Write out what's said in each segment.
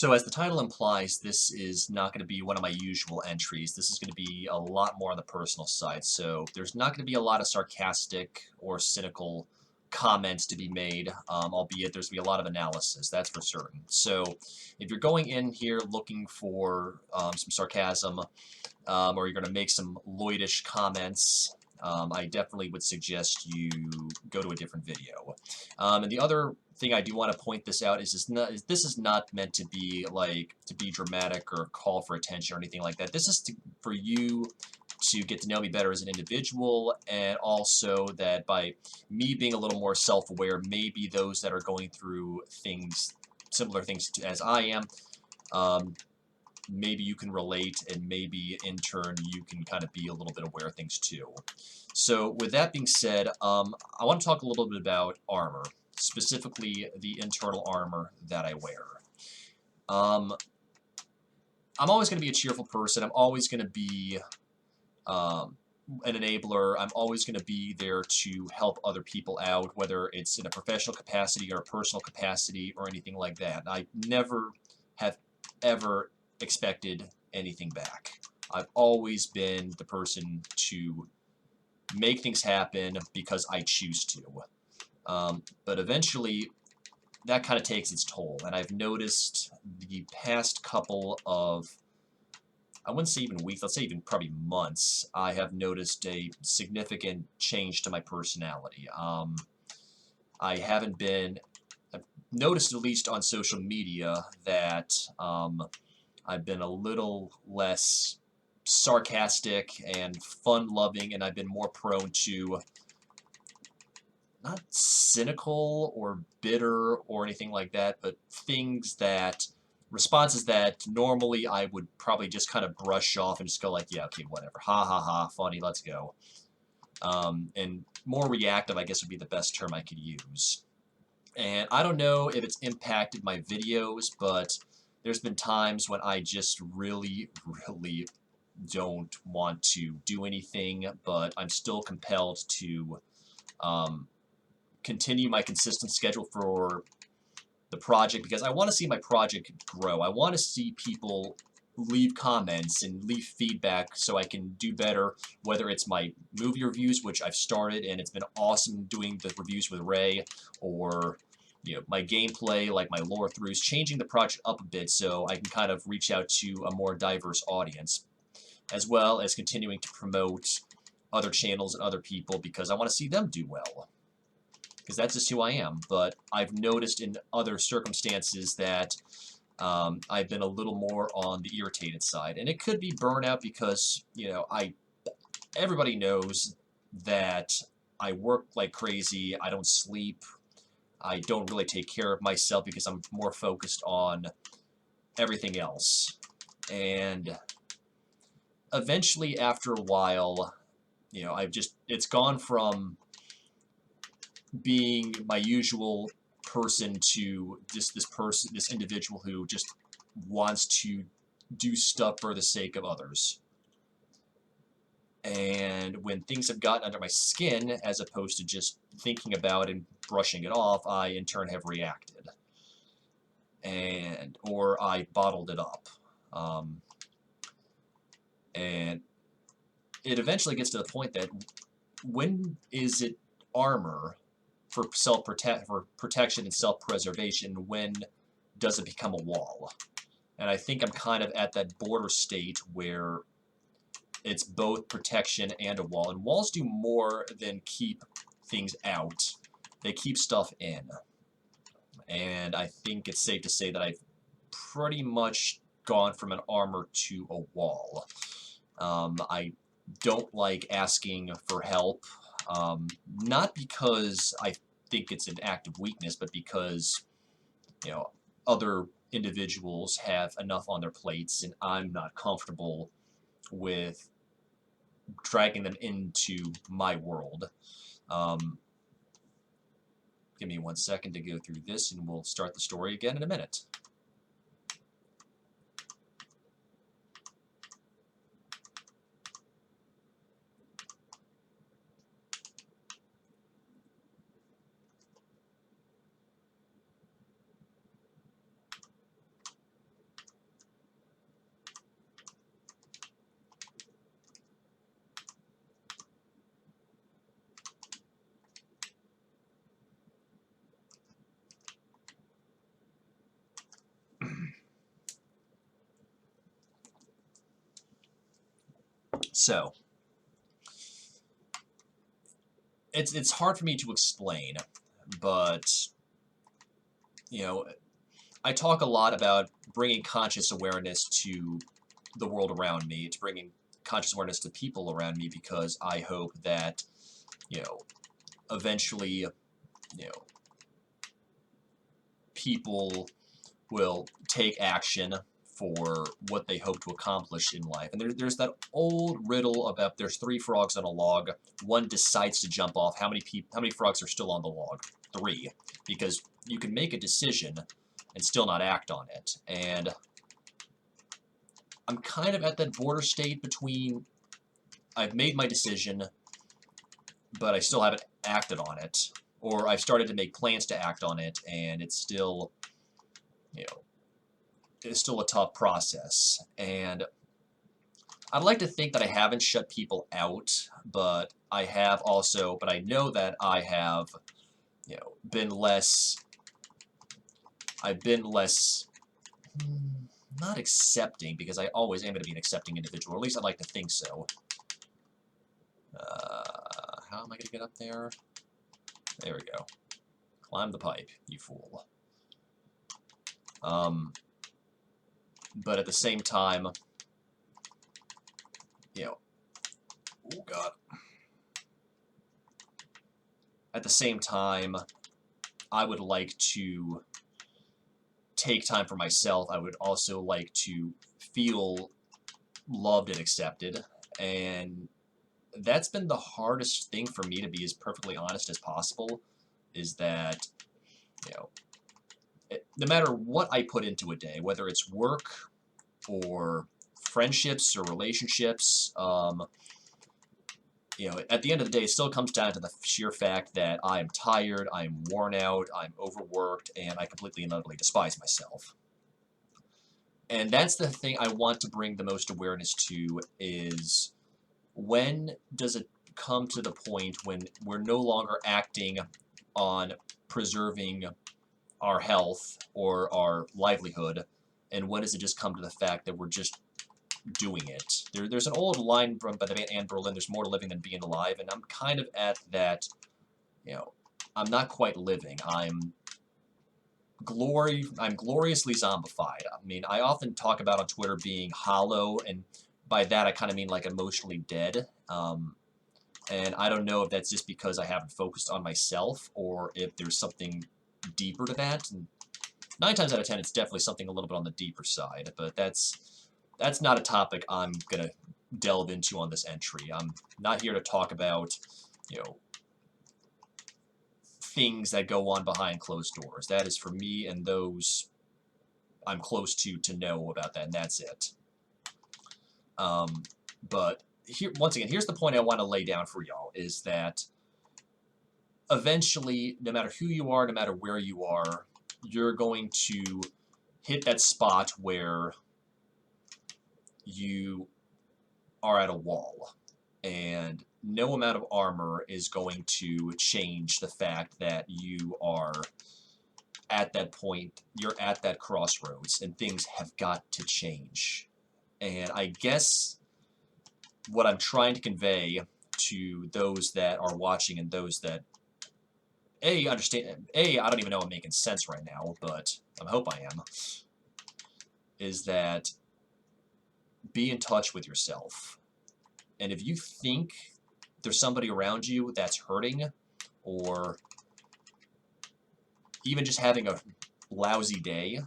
So as the title implies, this is not going to be one of my usual entries. This is going to be a lot more on the personal side. So there's not going to be a lot of sarcastic or cynical comments to be made, albeit there's going to be a lot of analysis, that's for certain. So if you're going in here looking for some sarcasm, or you're going to make some Lloydish comments, I definitely would suggest you go to a different video. And the other thing I do want to point this out is this is not meant to be dramatic or call for attention or anything like that. This is for you to get to know me better as an individual, and also that by me being a little more self-aware, maybe those that are going through similar things as I am, maybe you can relate, and maybe in turn you can kind of be a little bit aware of things too. So with that being said, I want to talk a little bit about armor, specifically the internal armor that I wear. I'm always going to be a cheerful person. I'm always going to be an enabler. I'm always going to be there to help other people out, whether it's in a professional capacity or a personal capacity or anything like that. I never have ever expected anything back. I've always been the person to make things happen because I choose to. But eventually, that kind of takes its toll, and I've noticed the past couple of, I wouldn't say even weeks, let's say even probably months, I have noticed a significant change to my personality. I haven't been, I've noticed at least on social media that I've been a little less sarcastic and fun-loving, and I've been more prone to not cynical or bitter or anything like that, but responses that normally I would probably just kind of brush off and just go like, yeah, okay, whatever, ha ha ha, funny, let's go. And more reactive, I guess, would be the best term I could use. And I don't know if it's impacted my videos, but there's been times when I just really, really don't want to do anything, but I'm still compelled to continue my consistent schedule for the project because I want to see my project grow. I want to see people leave comments and leave feedback so I can do better, whether it's my movie reviews, which I've started and it's been awesome doing the reviews with Ray, or my gameplay, like my lore throughs, changing the project up a bit so I can kind of reach out to a more diverse audience, as well as continuing to promote other channels and other people because I want to see them do well. Because that's just who I am. But I've noticed in other circumstances that I've been a little more on the irritated side. And it could be burnout because, everybody knows that I work like crazy, I don't sleep, I don't really take care of myself because I'm more focused on everything else. And eventually, after a while, it's gone from being my usual person to this individual who just wants to do stuff for the sake of others. And when things have gotten under my skin, as opposed to just thinking about and brushing it off, I in turn have reacted. Or I bottled it up. And it eventually gets to the point that when is it armor for protection and self-preservation, when does it become a wall? And I think I'm kind of at that border state where it's both protection and a wall. And walls do more than keep things out. They keep stuff in. And I think it's safe to say that I've pretty much gone from an armor to a wall. I don't like asking for help. Not because I think it's an act of weakness, but because, other individuals have enough on their plates, and I'm not comfortable with dragging them into my world. Give me 1 second to go through this, and we'll start the story again in a minute. So, it's hard for me to explain, but, you know, I talk a lot about bringing conscious awareness to the world around me, to bringing conscious awareness to people around me, because I hope that, you know, eventually, you know, people will take action for what they hope to accomplish in life. And there's that old riddle about there's 3 frogs on a log. One decides to jump off. How many frogs are still on the log? 3. Because you can make a decision and still not act on it. And I'm kind of at that border state between I've made my decision, but I still haven't acted on it. Or I've started to make plans to act on it, and it's still, you know, it's still a tough process. And I'd like to think that I haven't shut people out, but I have also, but I know that I have, you know, I've been less, not accepting, because I always am going to be an accepting individual, or at least I'd like to think so. How am I going to get up there? There we go. Climb the pipe, you fool. But at the same time, you know, oh god. At the same time, I would like to take time for myself. I would also like to feel loved and accepted, and that's been the hardest thing for me, to be as perfectly honest as possible, is that, you know, no matter what I put into a day, whether it's work or friendships or relationships, you know, at the end of the day, it still comes down to the sheer fact that I'm tired, I'm worn out, I'm overworked, and I completely and utterly despise myself. And that's the thing I want to bring the most awareness to, is when does it come to the point when we're no longer acting on preserving our health or our livelihood, and when does it just come to the fact that we're just doing it? There's an old line by the band Anne Berlin, there's more to living than being alive, and I'm kind of at that, you know, I'm not quite living. I'm gloriously zombified. I mean, I often talk about on Twitter being hollow, and by that I kind of mean like emotionally dead. And I don't know if that's just because I haven't focused on myself, or if there's something deeper to that. And 9 times out of 10, it's definitely something a little bit on the deeper side, but that's not a topic I'm going to delve into on this entry. I'm not here to talk about, you know, things that go on behind closed doors. That is for me and those I'm close to know about that, and that's it. But here, once again, here's the point I want to lay down for y'all, is that eventually, no matter who you are, no matter where you are, you're going to hit that spot where you are at a wall, and no amount of armor is going to change the fact that you are at that point, you're at that crossroads, and things have got to change. And I guess what I'm trying to convey to those that are watching, and those that understand, I don't even know I'm making sense right now, but I hope I am, is that be in touch with yourself. And if you think there's somebody around you that's hurting, or even just having a lousy day,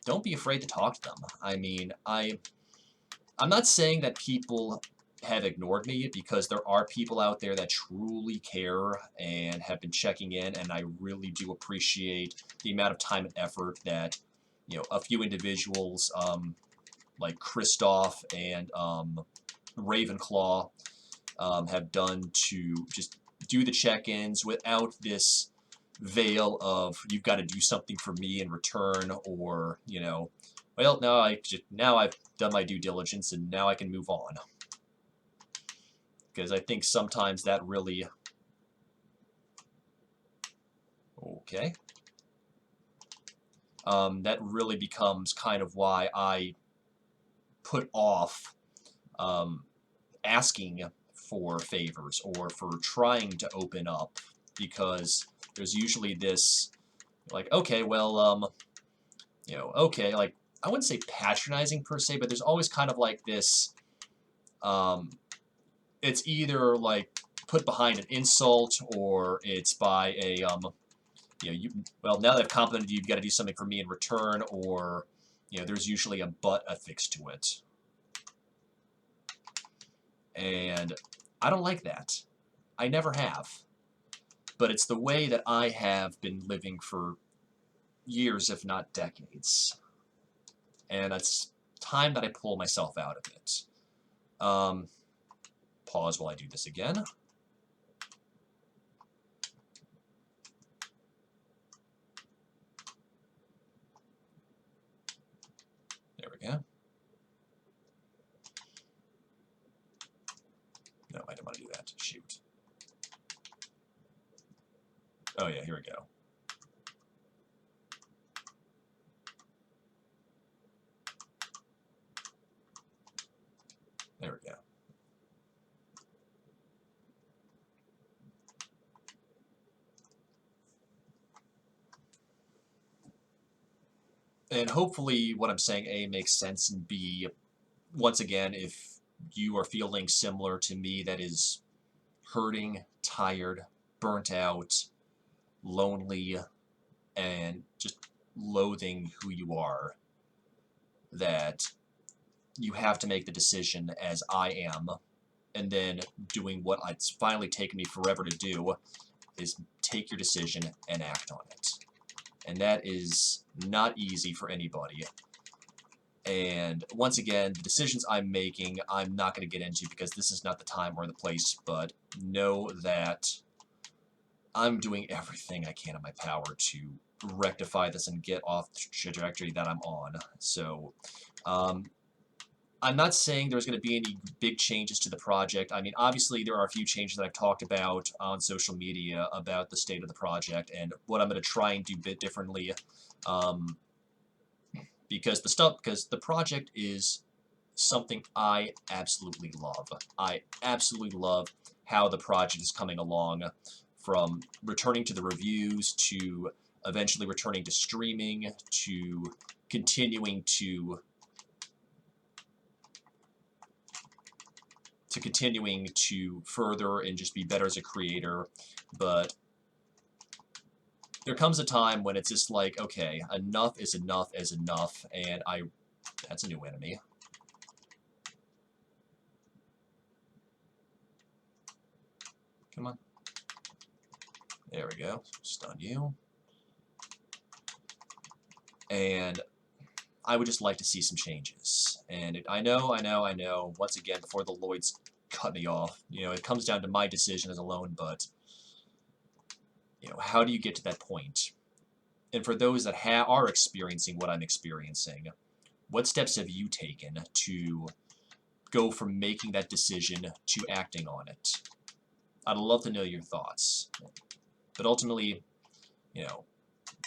don't be afraid to talk to them. I mean, I'm not saying that people have ignored me, because there are people out there that truly care and have been checking in, and I really do appreciate the amount of time and effort that, you know, a few individuals like Christoph and Ravenclaw have done to just do the check-ins without this veil of, you've got to do something for me in return, or, you know, well, now I've done my due diligence and now I can move on. Because I think sometimes that really... Okay. That really becomes kind of why I put off asking for favors or for trying to open up, because there's usually this, like, okay, well, okay, like, I wouldn't say patronizing per se, but there's always kind of like this, it's either like put behind an insult, or it's by a, well, now that I've complimented you, you've got to do something for me in return, or, there's usually a but affixed to it. And I don't like that. I never have. But it's the way that I have been living for years, if not decades. And it's time that I pull myself out of it. Pause while I do this again. There we go. No, I didn't want to do that. Shoot. Oh yeah, here we go. There we go. And hopefully what I'm saying, A, makes sense, and B, once again, if you are feeling similar to me, that is hurting, tired, burnt out, lonely, and just loathing who you are, that you have to make the decision as I am, and then doing what it's finally taken me forever to do, is take your decision and act on it. And that is not easy for anybody. And once again, the decisions I'm making, I'm not going to get into because this is not the time or the place, but know that I'm doing everything I can in my power to rectify this and get off the trajectory that I'm on. So, I'm not saying there's going to be any big changes to the project. I mean, obviously, there are a few changes that I've talked about on social media about the state of the project and what I'm going to try and do a bit differently. Because the project is something I absolutely love. I absolutely love how the project is coming along, from returning to the reviews to eventually returning to streaming to continuing to further and just be better as a creator. But there comes a time when it's just like, okay, enough is enough is enough, and that's a new enemy. Come on. There we go. Stun you. And I would just like to see some changes. And I know, once again, before the Lloyds cut me off, it comes down to my decision as alone, but, how do you get to that point? And for those that are experiencing what I'm experiencing, what steps have you taken to go from making that decision to acting on it? I'd love to know your thoughts. But ultimately,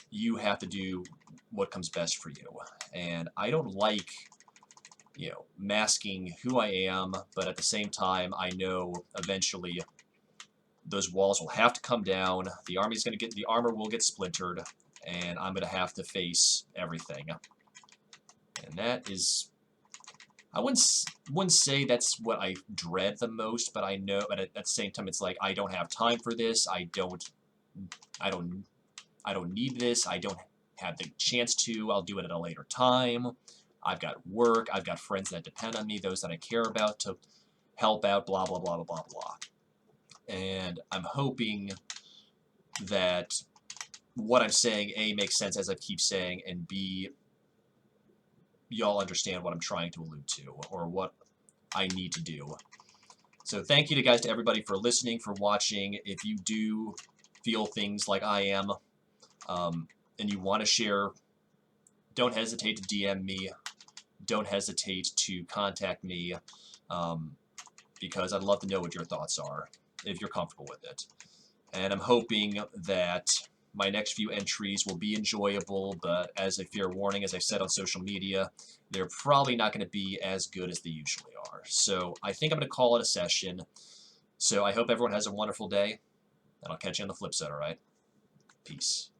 you have to do what comes best for you. And I don't like, masking who I am, but at the same time, I know eventually those walls will have to come down, the armor will get splintered, and I'm going to have to face everything. And that is, I wouldn't say that's what I dread the most, but I know, but at the same time, it's like, I don't have time for this, I don't need this, I don't have the chance to, I'll do it at a later time. I've got work, I've got friends that depend on me, those that I care about to help out, blah, blah, blah, blah, blah, blah. And I'm hoping that what I'm saying, A, makes sense as I keep saying, and B, y'all understand what I'm trying to allude to, or what I need to do. So thank you to everybody for listening, for watching. If you do feel things like I am, and you want to share, don't hesitate to DM me. Don't hesitate to contact me, because I'd love to know what your thoughts are, if you're comfortable with it. And I'm hoping that my next few entries will be enjoyable, but as a fair warning, as I've said on social media, they're probably not going to be as good as they usually are. So I think I'm going to call it a session. So I hope everyone has a wonderful day, and I'll catch you on the flip side, all right? Peace.